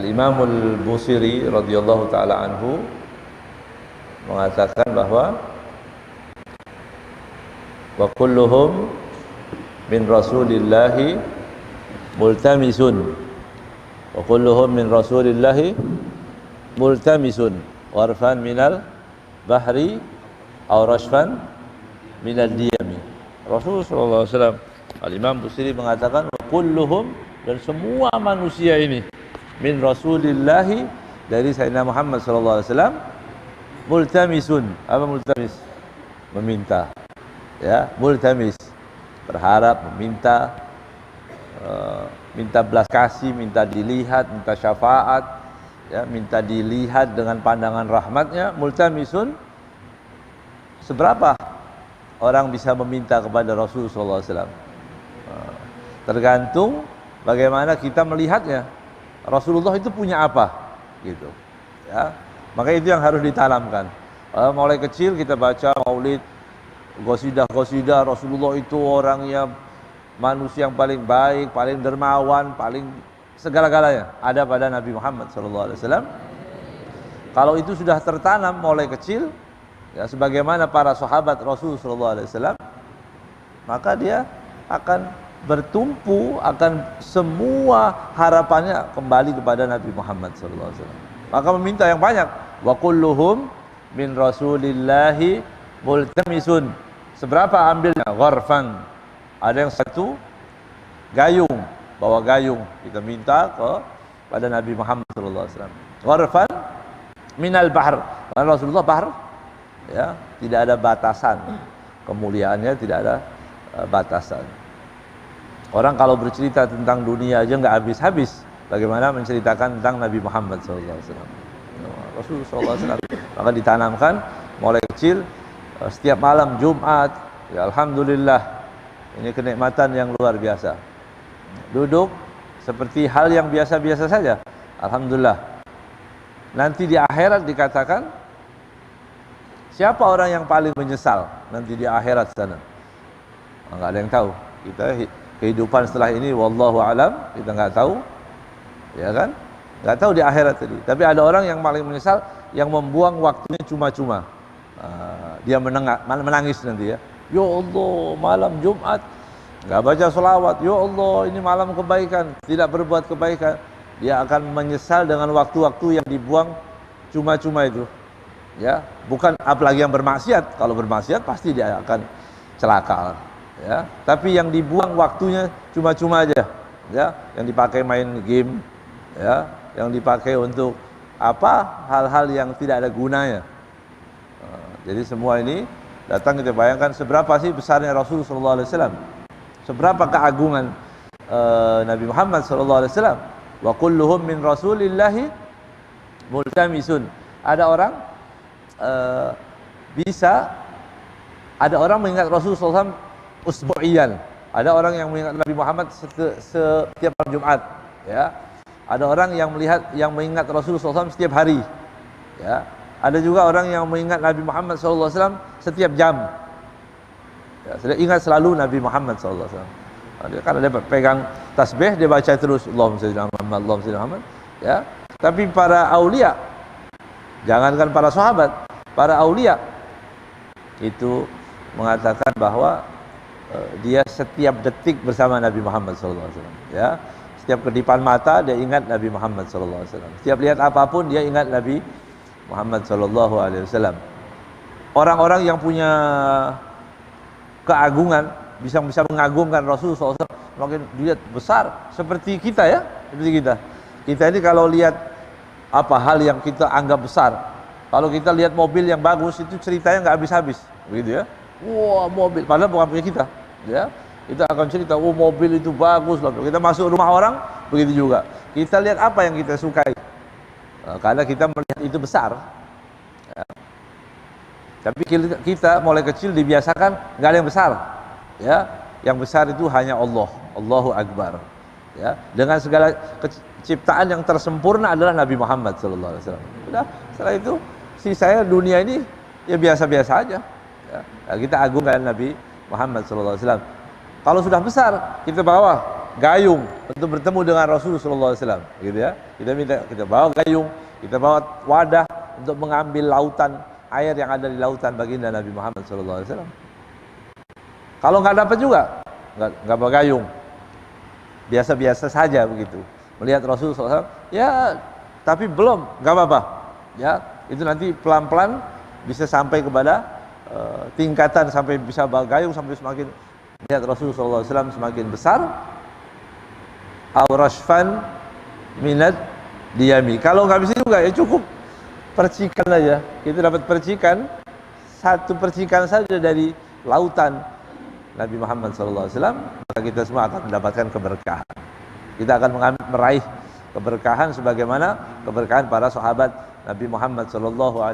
Al-Imamul Busiri radhiyallahu taala anhu mengatakan bahwa wa kulluhum min rasulillahi multamisun, wa kulluhum min rasulillahi multamisun warfan minal bahri aw rashfan minal diyami. Rasulullah sallallahu alaihi wasallam, Al-Imam Busiri mengatakan wa kulluhum, dan semua manusia ini, min rasulillahi, dari Sayyidina Muhammad sallallahu alaihi wasallam, multamisun. Apa multamis? Meminta. Ya, multamis, berharap, meminta, minta belas kasih, minta dilihat, minta syafaat, ya, minta dilihat dengan pandangan rahmatnya. Multamisun, seberapa orang bisa meminta kepada Rasulullah sallallahu alaihi wasallam? Tergantung bagaimana kita melihatnya. Rasulullah itu punya apa, gitu. Ya, maka itu yang harus ditanamkan. Mulai kecil kita baca maulid, qasidah Rasulullah itu orangnya manusia yang paling baik, paling dermawan, paling segala-galanya ada pada Nabi Muhammad SAW. Kalau itu sudah tertanam mulai kecil, ya, sebagaimana para sahabat Rasulullah SAW, maka dia akan bertumpu, akan semua harapannya kembali kepada Nabi Muhammad SAW. Maka meminta yang banyak. Wa kulluhum min rasulillahi multamisun. Seberapa ambilnya? Gharfan. Ada yang satu gayung, bawa gayung, kita minta kepada Nabi Muhammad SAW. Gharfan minal bahr. Karena Rasulullah bahr, ya, tidak ada batasan. Kemuliaannya tidak ada batasan. Orang kalau bercerita tentang dunia aja nggak habis-habis, bagaimana menceritakan tentang Nabi Muhammad SAW. Rasulullah SAW. Maka ditanamkan mulai kecil, setiap malam Jumat, ya alhamdulillah, ini kenikmatan yang luar biasa. Duduk seperti hal yang biasa-biasa saja, alhamdulillah. Nanti di akhirat dikatakan, siapa orang yang paling menyesal nanti di akhirat sana? Nggak ada yang tahu. Kita kehidupan setelah ini wallahu alam, kita nggak tahu, ya kan? Nggak tahu di akhirat tadi. Tapi ada orang yang paling menyesal, yang membuang waktunya cuma-cuma. Dia menangis nanti, ya. Ya Allah, malam Jumat nggak baca sholawat. Ya Allah, ini malam kebaikan, tidak berbuat kebaikan. Dia akan menyesal dengan waktu-waktu yang dibuang cuma-cuma itu. Ya, bukan apalagi yang bermaksiat. Kalau bermaksiat pasti dia akan celaka. Ya, tapi yang dibuang waktunya cuma-cuma aja, ya, yang dipakai main game, ya, yang dipakai untuk apa, hal-hal yang tidak ada gunanya. Jadi semua ini datang, kita bayangkan seberapa sih besarnya Rasulullah SAW, seberapa keagungan Nabi Muhammad SAW. Wa kulluhum min rasulillahi multamisun. Ada orang ada orang mengingat Rasulullah SAW usbu'iyan. Ada orang yang mengingat Nabi Muhammad setiap malam Jumat, ya. Ada orang yang mengingat Rasulullah SAW setiap hari, ya. Ada juga orang yang mengingat Nabi Muhammad SAW setiap jam, ya. Ingat selalu Nabi Muhammad SAW. Dia kan ada pegang tasbih, dia baca terus Allahumma shalli ala Muhammad, Allahumma shalli ala Muhammad, ya. Tapi para aulia, jangankan para sahabat, para aulia itu mengatakan bahwa dia setiap detik bersama Nabi Muhammad SAW, ya. Setiap kedipan mata dia ingat Nabi Muhammad SAW. Setiap lihat apapun dia ingat Nabi Muhammad SAW. Orang-orang yang punya keagungan, bisa mengagungkan Rasulullah SAW, makin dilihat besar seperti kita, ya, seperti kita. Kita ini kalau lihat apa hal yang kita anggap besar, kalau kita lihat mobil yang bagus itu ceritanya nggak habis-habis, begitu, ya. Wah, mobil, padahal bukan punya kita, ya. Kita akan cerita, oh mobil itu bagus loh. Kita masuk rumah orang, begitu juga. Kita lihat apa yang kita sukai, karena kita melihat itu besar, ya. Tapi kita mulai kecil dibiasakan nggak ada yang besar, ya. Yang besar itu hanya Allah, Allahu Akbar, ya. Dengan segala ciptaan yang tersempurna adalah Nabi Muhammad SAW. Sudah, setelah itu sisanya dunia ini ya biasa-biasa aja, ya. Kita agungkan Nabi Muhammad SAW. Kalau sudah besar, kita bawa gayung untuk bertemu dengan Rasulullah SAW, gitu ya. Kita bawa gayung, kita bawa wadah untuk mengambil lautan air yang ada di lautan baginda Nabi Muhammad SAW. Kalau nggak dapat juga, nggak bawa gayung, biasa-biasa saja begitu. Melihat Rasulullah SAW, ya tapi belum, nggak apa-apa, ya itu nanti pelan-pelan bisa sampai kepada tingkatan sampai bisa bawa gayung sampai semakin lihat Rasulullah SAW semakin besar. Aurashfan minat diyami. Kalau nggak bisa juga ya cukup percikan aja. Kita dapat percikan, satu percikan saja dari lautan Nabi Muhammad SAW, maka kita semua akan mendapatkan keberkahan. Kita akan meraih keberkahan sebagaimana keberkahan para sahabat Nabi Muhammad SAW.